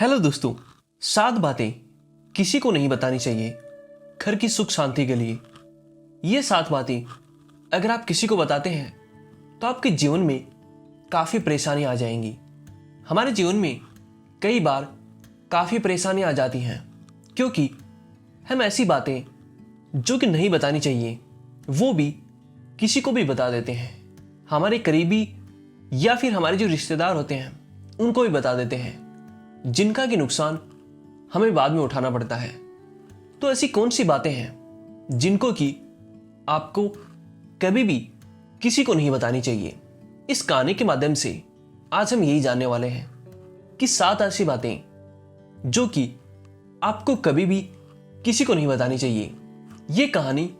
Hello दोस्तों। 7 बातें किसी को नहीं बतानी चाहिए घर की सुख शांति के लिए। ये 7 बातें अगर आप किसी को बताते हैं तो आपके जीवन में काफ़ी परेशानी आ जाएंगी। हमारे जीवन में कई बार काफ़ी परेशानी आ जाती हैं क्योंकि हम ऐसी बातें जो कि नहीं बतानी चाहिए वो भी किसी को भी बता देते हैं। हमारे करीबी या फिर हमारे जो रिश्तेदार होते हैं उनको भी बता देते हैं, जिनका कि नुकसान हमें बाद में उठाना पड़ता है। तो ऐसी कौन सी बातें हैं जिनको कि आपको कभी भी किसी को नहीं बतानी चाहिए। इस कहानी के माध्यम से आज हम यही जानने वाले हैं कि 7 ऐसी बातें जो कि आपको कभी भी किसी को नहीं बतानी चाहिए। ये कहानी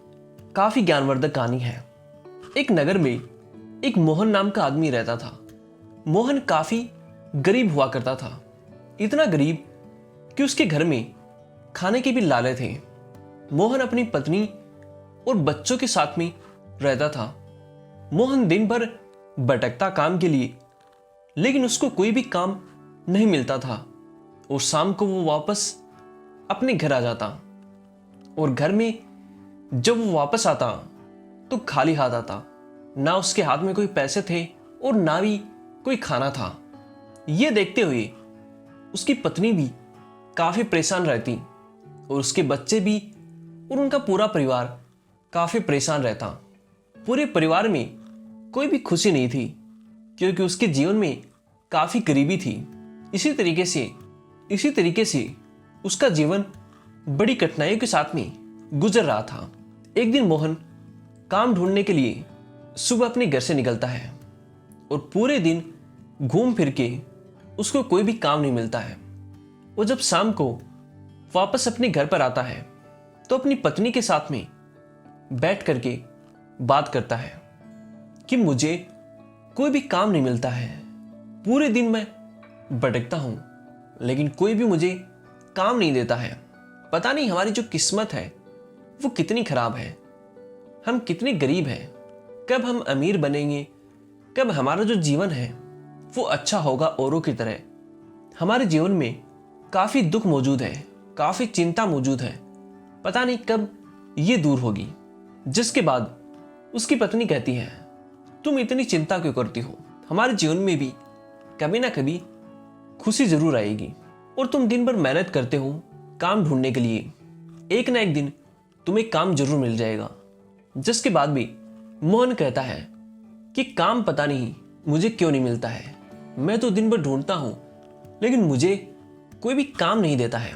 काफी ज्ञानवर्धक कहानी है। एक नगर में एक मोहन नाम का आदमी रहता था। मोहन काफी गरीब हुआ करता था, इतना गरीब कि उसके घर में खाने के भी लाले थे। मोहन अपनी पत्नी और बच्चों के साथ में रहता था। मोहन दिन भर भटकता काम के लिए, लेकिन उसको कोई भी काम नहीं मिलता था और शाम को वो वापस अपने घर आ जाता और घर में जब वो वापस आता तो खाली हाथ आता। ना उसके हाथ में कोई पैसे थे और ना भी कोई खाना था। ये देखते हुए उसकी पत्नी भी काफी परेशान रहती और उसके बच्चे भी और उनका पूरा परिवार काफी परेशान रहता। पूरे परिवार में कोई भी खुशी नहीं थी क्योंकि उसके जीवन में काफी गरीबी थी। इसी तरीके से उसका जीवन बड़ी कठिनाइयों के साथ में गुजर रहा था। एक दिन मोहन काम ढूंढने के लिए सुबह अपने घर से निकलता है और पूरे दिन घूम फिर के उसको कोई भी काम नहीं मिलता है। वो जब शाम को वापस अपने घर पर आता है तो अपनी पत्नी के साथ में बैठ करके बात करता है कि मुझे कोई भी काम नहीं मिलता है। पूरे दिन मैं भटकता हूं लेकिन कोई भी मुझे काम नहीं देता है। पता नहीं हमारी जो किस्मत है वो कितनी खराब है, हम कितने गरीब हैं। कब हम अमीर बनेंगे, कब हमारा जो जीवन है वो अच्छा होगा औरों की तरह। हमारे जीवन में काफी दुख मौजूद है, काफी चिंता मौजूद है, पता नहीं कब ये दूर होगी। जिसके बाद उसकी पत्नी कहती है, तुम इतनी चिंता क्यों करती हो? हमारे जीवन में भी कभी ना कभी खुशी जरूर आएगी और तुम दिन भर मेहनत करते हो काम ढूंढने के लिए, एक ना एक दिन तुम्हें काम जरूर मिल जाएगा। जिसके बाद भी मोहन कहता है कि काम पता नहीं मुझे क्यों नहीं मिलता है, मैं तो दिन भर ढूंढता हूं लेकिन मुझे कोई भी काम नहीं देता है।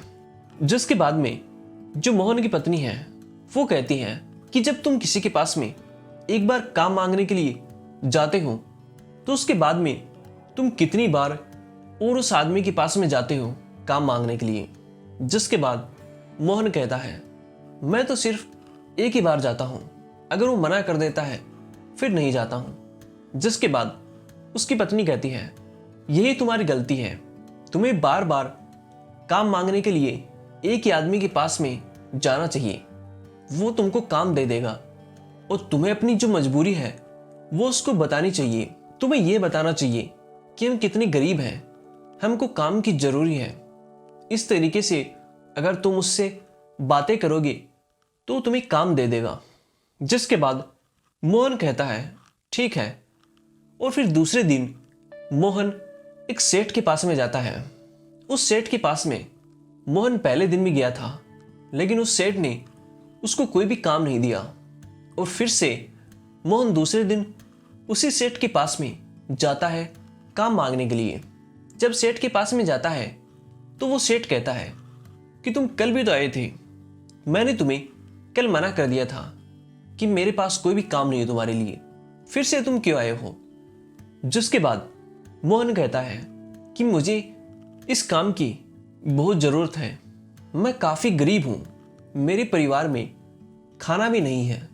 जिसके बाद में जो मोहन की पत्नी है वो कहती है कि जब तुम किसी के पास में एक बार काम मांगने के लिए जाते हो तो उसके बाद में तुम कितनी बार और उस आदमी के पास में जाते हो काम मांगने के लिए। जिसके बाद मोहन कहता है, मैं तो सिर्फ एक ही बार जाता हूं, अगर वो मना कर देता है फिर नहीं जाता हूं। जिसके बाद उसकी पत्नी कहती है, यही तुम्हारी गलती है, तुम्हें बार बार काम मांगने के लिए एक ही आदमी के पास में जाना चाहिए, वो तुमको काम दे देगा और तुम्हें अपनी जो मजबूरी है वो उसको बतानी चाहिए। तुम्हें यह बताना चाहिए कि हम कितने गरीब हैं, हमको काम की जरूरी है। इस तरीके से अगर तुम उससे बातें करोगे तो तुम्हें काम दे देगा। जिसके बाद मोहन कहता है, ठीक है। और फिर दूसरे दिन मोहन एक सेठ के पास में जाता है। उस सेठ के पास में मोहन पहले दिन भी गया था लेकिन उस सेठ ने उसको कोई भी काम नहीं दिया और फिर से मोहन दूसरे दिन उसी सेठ के पास में जाता है काम मांगने के लिए। जब सेठ के पास में जाता है तो वो सेठ कहता है कि तुम कल भी तो आए थे, मैंने तुम्हें कल मना कर दिया था कि मेरे पास कोई भी काम नहीं है तुम्हारे लिए, फिर से तुम क्यों आए हो? जिसके बाद मोहन कहता है कि मुझे इस काम की बहुत ज़रूरत है, मैं काफ़ी गरीब हूँ, मेरे परिवार में खाना भी नहीं है,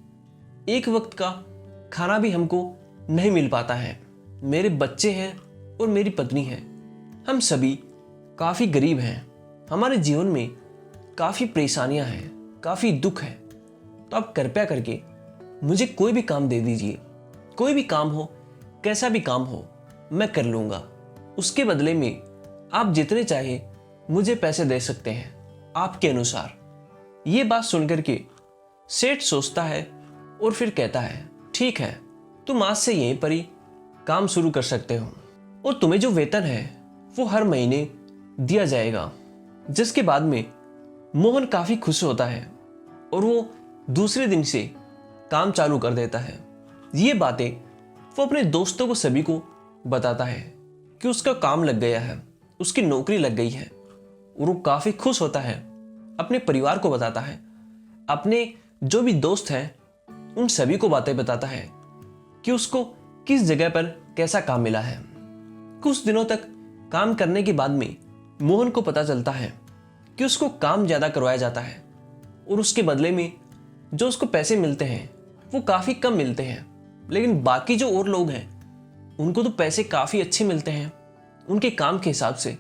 एक वक्त का खाना भी हमको नहीं मिल पाता है, मेरे बच्चे हैं और मेरी पत्नी है, हम सभी काफ़ी गरीब हैं, हमारे जीवन में काफ़ी परेशानियाँ हैं, काफ़ी दुख है। तो आप कृपया करके मुझे कोई भी काम दे दीजिए, कोई भी काम हो, कैसा भी काम हो मैं कर लूँगा। उसके बदले में आप जितने चाहे मुझे पैसे दे सकते हैं आपके अनुसार। ये बात सुनकर के सेठ सोचता है और फिर कहता है, ठीक है, तुम आज से यहीं पर ही काम शुरू कर सकते हो और तुम्हें जो वेतन है वो हर महीने दिया जाएगा। जिसके बाद में मोहन काफी खुश होता है और वो दूसरे दिन से काम चालू कर देता है। ये बातें वो अपने दोस्तों को सभी को बताता है कि उसका काम लग गया है, उसकी नौकरी लग गई है और वो काफी खुश होता है। अपने परिवार को बताता है, अपने जो भी दोस्त हैं उन सभी को बातें बताता है कि उसको किस जगह पर कैसा काम मिला है। कुछ दिनों तक काम करने के बाद में मोहन को पता चलता है कि उसको काम ज्यादा करवाया जाता है और उसके बदले में जो उसको पैसे मिलते हैं वो काफी कम मिलते हैं। लेकिन बाकी जो और लोग हैं उनको तो पैसे काफी अच्छे मिलते हैं उनके काम के हिसाब से,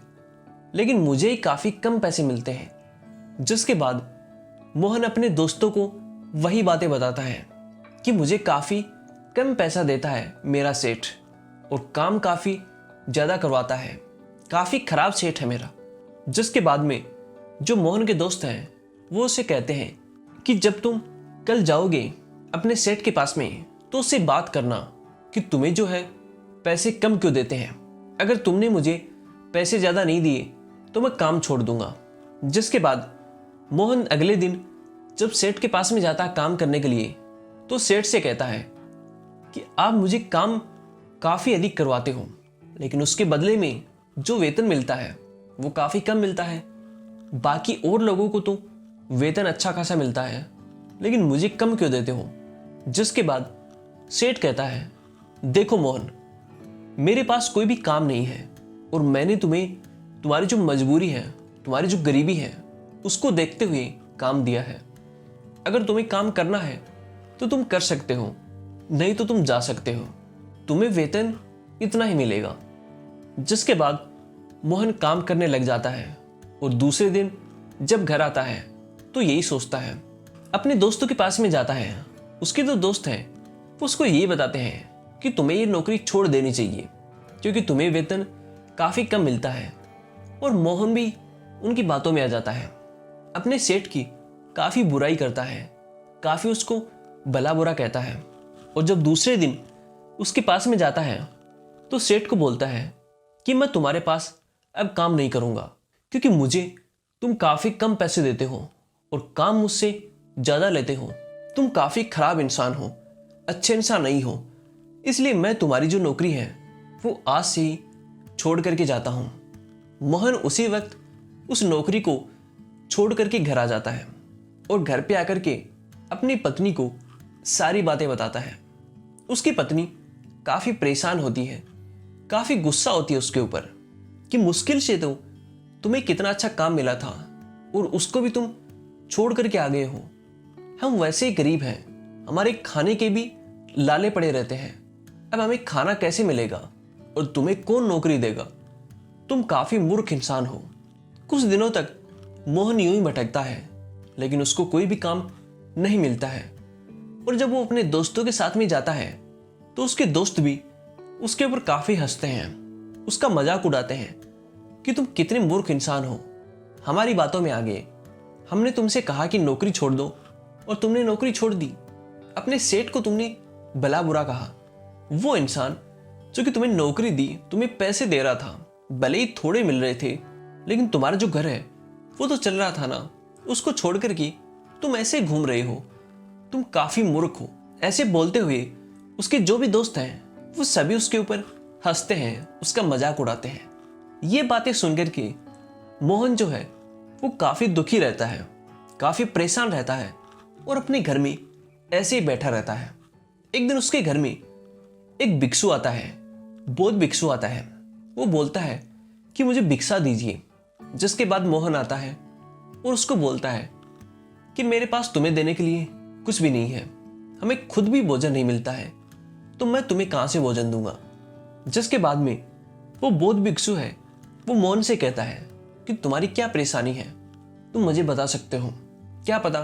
लेकिन मुझे ही काफी कम पैसे मिलते हैं। जिसके बाद मोहन अपने दोस्तों को वही बातें बताता है कि मुझे काफी कम पैसा देता है मेरा सेठ और काम काफी ज्यादा करवाता है, काफी खराब सेठ है मेरा। जिसके बाद में जो मोहन के दोस्त हैं वो उसे कहते हैं कि जब तुम कल जाओगे अपने सेठ के पास में तो उससे बात करना कि तुम्हें जो है पैसे कम क्यों देते हैं। अगर तुमने मुझे पैसे ज्यादा नहीं दिए तो मैं काम छोड़ दूंगा। जिसके बाद मोहन अगले दिन जब सेठ के पास में जाता है काम करने के लिए तो सेठ से कहता है कि आप मुझे काम काफी अधिक करवाते हो, लेकिन उसके बदले में जो वेतन मिलता है वो काफी कम मिलता है। बाकी और लोगों को तो वेतन अच्छा खासा मिलता है, लेकिन मुझे कम क्यों देते हो। जिसके बाद सेठ कहता है, देखो मोहन, मेरे पास कोई भी काम नहीं है और मैंने तुम्हें तुम्हारी जो मजबूरी है, तुम्हारी जो गरीबी है उसको देखते हुए काम दिया है। अगर तुम्हें काम करना है तो तुम कर सकते हो, नहीं तो तुम जा सकते हो, तुम्हें वेतन इतना ही मिलेगा। जिसके बाद मोहन काम करने लग जाता है और दूसरे दिन जब घर आता है तो यही सोचता है, अपने दोस्तों के पास में जाता है। उसके जो दोस्त हैं वो उसको ये बताते हैं कि तुम्हें ये नौकरी छोड़ देनी चाहिए क्योंकि तुम्हें वेतन काफी कम मिलता है। और मोहन भी उनकी बातों में आ जाता है, अपने सेठ की काफी बुराई करता है, काफी उसको भला बुरा कहता है। और जब दूसरे दिन उसके पास में जाता है तो सेठ को बोलता है कि मैं तुम्हारे पास अब काम नहीं करूंगा क्योंकि मुझे तुम काफी कम पैसे देते हो और काम मुझसे ज्यादा लेते हो। तुम काफी खराब इंसान हो, अच्छे इंसान नहीं हो, इसलिए मैं तुम्हारी जो नौकरी है वो आज से ही छोड़ करके जाता हूं। मोहन उसी वक्त उस नौकरी को छोड़ करके घर आ जाता है और घर पे आकर के अपनी पत्नी को सारी बातें बताता है। उसकी पत्नी काफी परेशान होती है, काफी गुस्सा होती है उसके ऊपर कि मुश्किल से तो तुम्हें कितना अच्छा काम मिला था और उसको भी तुम छोड़ करके आ गए हो। हम वैसे ही गरीब हैं, हमारे खाने के भी लाले पड़े रहते हैं, अब हमें खाना कैसे मिलेगा और तुम्हें कौन नौकरी देगा। तुम काफी मूर्ख इंसान हो। कुछ दिनों तक मोहन यूं ही भटकता है, लेकिन उसको कोई भी काम नहीं मिलता है। और जब वो अपने दोस्तों के साथ में जाता है तो उसके दोस्त भी उसके ऊपर काफी हंसते हैं, उसका मजाक उड़ाते हैं कि तुम कितने मूर्ख इंसान हो, हमारी बातों में आ गए। हमने तुमसे कहा कि नौकरी छोड़ दो और तुमने नौकरी छोड़ दी। अपने सेठ को तुमने भला बुरा कहा। वो इंसान जो कि तुम्हें नौकरी दी, तुम्हें पैसे दे रहा था, भले ही थोड़े मिल रहे थे, लेकिन तुम्हारा जो घर है वो तो चल रहा था ना, उसको छोड़ कर के तुम ऐसे घूम रहे हो, तुम काफी मूर्ख हो। ऐसे बोलते हुए उसके जो भी दोस्त हैं वो सभी उसके ऊपर हंसते हैं, उसका मजाक उड़ाते हैं। ये बातें सुनकर के मोहन जो है वो काफी दुखी रहता है, काफी परेशान रहता है और अपने घर में ऐसे ही बैठा रहता है। एक दिन उसके घर में एक भिक्षु आता है, बौद्ध भिक्षु आता है। वो बोलता है कि मुझे भिक्षा दीजिए। जिसके बाद मोहन आता है और उसको बोलता है कि मेरे पास तुम्हें देने के लिए कुछ भी नहीं है, हमें खुद भी भोजन नहीं मिलता है, तो मैं तुम्हें कहां से भोजन दूंगा। जिसके बाद में वो बौद्ध भिक्षु है वो मोहन से कहता है कि तुम्हारी क्या परेशानी है, तुम मुझे बता सकते हो, क्या पता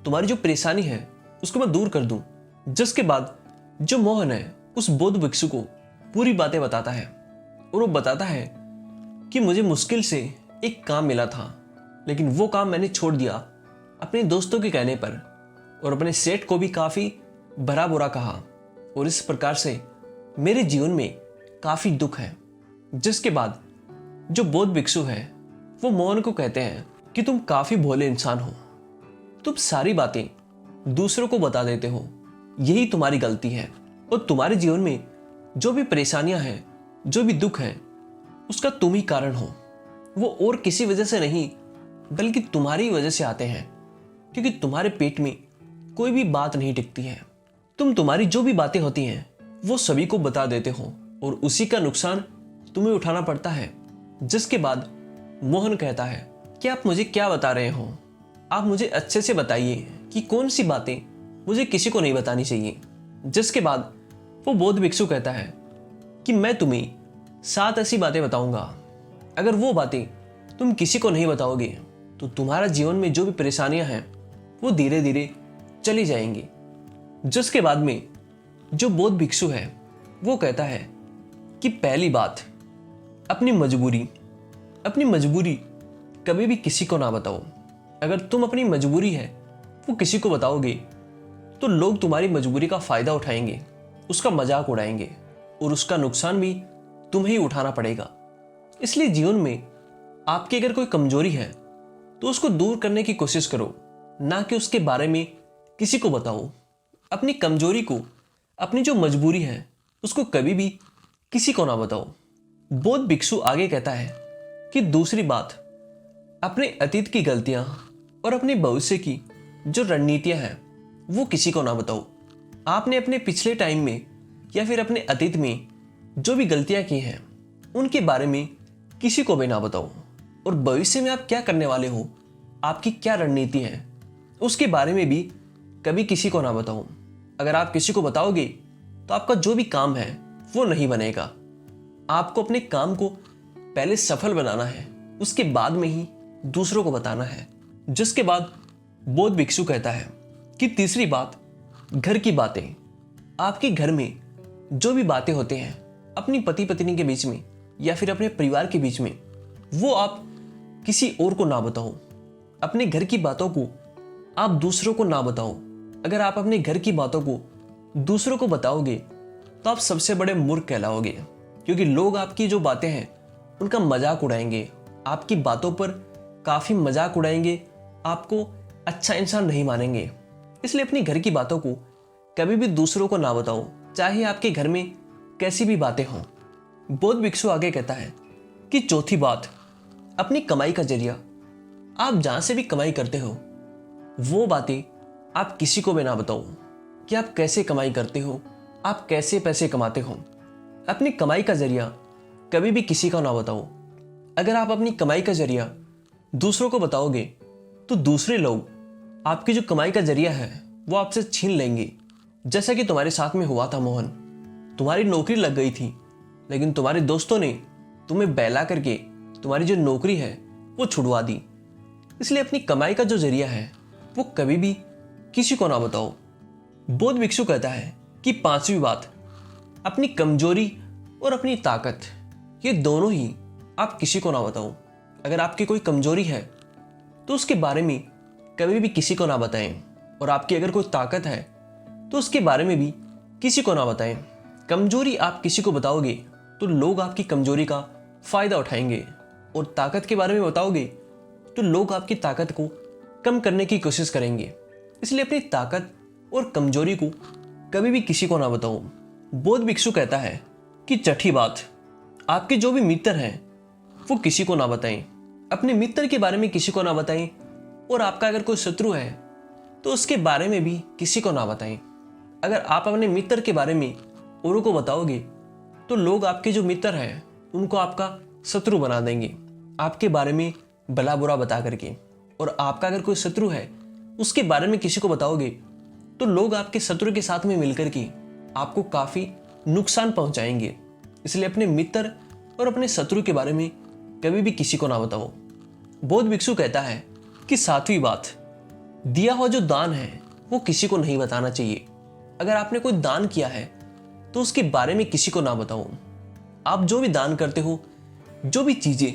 तुम्हारी जो परेशानी है उसको मैं दूर कर दूं। जिसके बाद जो मोहन है उस बौद्ध भिक्षु को पूरी बातें बताता है और वो बताता है कि मुझे मुश्किल से एक काम मिला था, लेकिन वो काम मैंने छोड़ दिया अपने दोस्तों के कहने पर, और अपने सेठ को भी काफ़ी भला बुरा कहा, और इस प्रकार से मेरे जीवन में काफ़ी दुख है। जिसके बाद जो बौद्ध भिक्षु है वो मोहन को कहते हैं कि तुम काफ़ी भोले इंसान हो, तुम सारी बातें दूसरों को बता देते हो, यही तुम्हारी गलती है, और तुम्हारे जीवन में जो भी परेशानियां हैं, जो भी दुख है, उसका तुम ही कारण हो। वो और किसी वजह से नहीं बल्कि तुम्हारी वजह से आते हैं, क्योंकि तुम्हारे पेट में कोई भी बात नहीं टिकती है। तुम्हारी जो भी बातें होती हैं वो सभी को बता देते हो, और उसी का नुकसान तुम्हें उठाना पड़ता है। जिसके बाद मोहन कहता है कि आप मुझे क्या बता रहे हो, आप मुझे अच्छे से बताइए कि कौन सी बातें मुझे किसी को नहीं बतानी चाहिए। जिसके बाद वो बौद्ध भिक्षु कहता है कि मैं तुम्हें 7 ऐसी बातें बताऊंगा, अगर वो बातें तुम किसी को नहीं बताओगे तो तुम्हारा जीवन में जो भी परेशानियां हैं वो धीरे धीरे चली जाएंगी। जिसके बाद में जो बौद्ध भिक्षु है वो कहता है कि पहली बात, अपनी मजबूरी कभी भी किसी को ना बताओ। अगर तुम अपनी मजबूरी है वो किसी को बताओगे तो लोग तुम्हारी मजबूरी का फायदा उठाएंगे, उसका मजाक उड़ाएंगे, और उसका नुकसान भी तुम्हें ही उठाना पड़ेगा। इसलिए जीवन में आपकी अगर कोई कमजोरी है तो उसको दूर करने की कोशिश करो, ना कि उसके बारे में किसी को बताओ। अपनी कमजोरी को, अपनी जो मजबूरी है उसको कभी भी किसी को ना बताओ। बौद्ध भिक्षु आगे कहता है कि दूसरी बात, अपने अतीत की गलतियां और अपने भविष्य की जो रणनीतियां हैं वो किसी को ना बताओ। आपने अपने पिछले टाइम में या फिर अपने अतीत में जो भी गलतियां की हैं उनके बारे में किसी को भी ना बताओ, और भविष्य में आप क्या करने वाले हो, आपकी क्या रणनीति है, उसके बारे में भी कभी किसी को ना बताओ। अगर आप किसी को बताओगे तो आपका जो भी काम है वो नहीं बनेगा। आपको अपने काम को पहले सफल बनाना है, उसके बाद में ही दूसरों को बताना है। जिसके बाद बौद्ध भिक्षु कहता है कि तीसरी बात, घर की बातें। आपके घर में जो भी बातें होते हैं अपनी पति पत्नी के बीच में या फिर अपने परिवार के बीच में, वो आप किसी और को ना बताओ। अपने घर की बातों को आप दूसरों को ना बताओ। अगर आप अपने घर की बातों को दूसरों को बताओगे तो आप सबसे बड़े मूर्ख कहलाओगे, क्योंकि लोग आपकी जो बातें हैं उनका मजाक उड़ाएंगे, आपकी बातों पर काफ़ी मजाक उड़ाएंगे, आपको अच्छा इंसान नहीं मानेंगे। इसलिए अपनी घर की बातों को कभी भी दूसरों को ना बताओ, चाहे आपके घर में कैसी भी बातें हों। बौद्ध भिक्षु आगे कहता है कि चौथी बात, अपनी कमाई का जरिया। आप जहाँ से भी कमाई करते हो वो बातें आप किसी को भी ना बताओ कि आप कैसे कमाई करते हो, आप कैसे पैसे कमाते हो। अपनी कमाई का जरिया कभी भी किसी को ना बताओ। अगर आप अपनी कमाई का जरिया दूसरों को बताओगे तो दूसरे लोग आपकी जो कमाई का जरिया है वो आपसे छीन लेंगे। जैसा कि तुम्हारे साथ में हुआ था मोहन, तुम्हारी नौकरी लग गई थी लेकिन तुम्हारे दोस्तों ने तुम्हें बहला करके तुम्हारी जो नौकरी है वो छुड़वा दी। इसलिए अपनी कमाई का जो जरिया है वो कभी भी किसी को ना बताओ। बौद्ध भिक्षु कहता है कि पांचवी बात, अपनी कमजोरी और अपनी ताकत, ये दोनों ही आप किसी को ना बताओ। अगर आपकी कोई कमजोरी है तो उसके बारे में कभी भी किसी को ना बताएं, और आपकी अगर कोई ताकत है तो उसके बारे में भी किसी को ना बताएं। कमजोरी आप किसी को बताओगे तो लोग आपकी कमजोरी का फायदा उठाएंगे, और ताकत के बारे में बताओगे तो लोग आपकी ताकत को कम करने की कोशिश करेंगे। इसलिए अपनी ताकत और कमजोरी को कभी भी किसी को ना बताओ। बौद्ध भिक्षु कहता है कि छठी बात, आपके जो भी मित्र हैं वो किसी को ना बताएं। अपने मित्र के बारे में किसी को ना बताएं, और आपका अगर कोई शत्रु है तो उसके बारे में भी किसी को ना बताएं। अगर आप अपने मित्र के बारे में औरों को बताओगे तो लोग आपके जो मित्र हैं उनको आपका शत्रु बना देंगे, आपके बारे में भला बुरा बता करके। और आपका अगर कोई शत्रु है उसके बारे में किसी को बताओगे तो लोग आपके शत्रु के साथ में मिलकर के आपको काफ़ी नुकसान पहुंचाएंगे। इसलिए अपने मित्र और अपने शत्रु के बारे में कभी भी किसी को ना बताओ। बौद्ध भिक्षु कहता है कि सातवीं बात, दिया हुआ जो दान है वो किसी को नहीं बताना चाहिए। अगर आपने कोई दान किया है तो उसके बारे में किसी को ना बताओ। आप जो भी दान करते हो, जो भी चीज़ें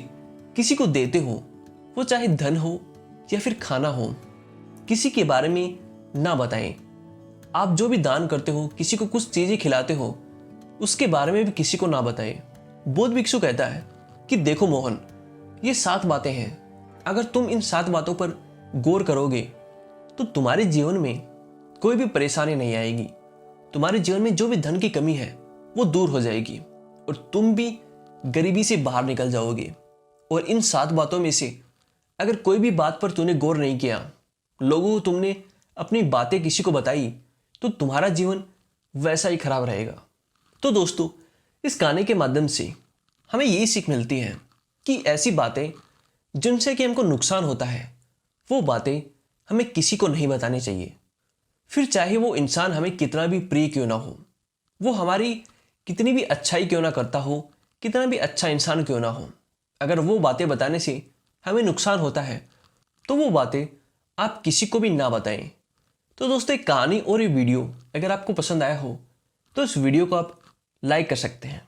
किसी को देते हो, वो चाहे धन हो या फिर खाना हो, किसी के बारे में ना बताएं। आप जो भी दान करते हो, किसी को कुछ चीजें खिलाते हो, उसके बारे में भी किसी को ना बताएं। बौद्ध भिक्षु कहता है कि देखो मोहन, ये 7 बातें हैं। अगर तुम इन 7 बातों पर गौर करोगे तो तुम्हारे जीवन में कोई भी परेशानी नहीं आएगी। तुम्हारे जीवन में जो भी धन की कमी है वो दूर हो जाएगी और तुम भी गरीबी से बाहर निकल जाओगे। और इन 7 बातों में से अगर कोई भी बात पर तूने गौर नहीं किया, लोगों को तुमने अपनी बातें किसी को बताई, तो तुम्हारा जीवन वैसा ही खराब रहेगा। तो दोस्तों, इस गाने के माध्यम से हमें यही सीख मिलती है कि ऐसी बातें जिनसे कि हमको नुकसान होता है, वो बातें हमें किसी को नहीं बतानी चाहिए। फिर चाहे वो इंसान हमें कितना भी प्रिय क्यों ना हो, वो हमारी कितनी भी अच्छाई क्यों ना करता हो, कितना भी अच्छा इंसान क्यों ना हो, अगर वो बातें बताने से हमें नुकसान होता है तो वो बातें आप किसी को भी ना बताएं। तो दोस्तों, एक कहानी और ये वीडियो अगर आपको पसंद आया हो तो इस वीडियो को आप लाइक कर सकते हैं।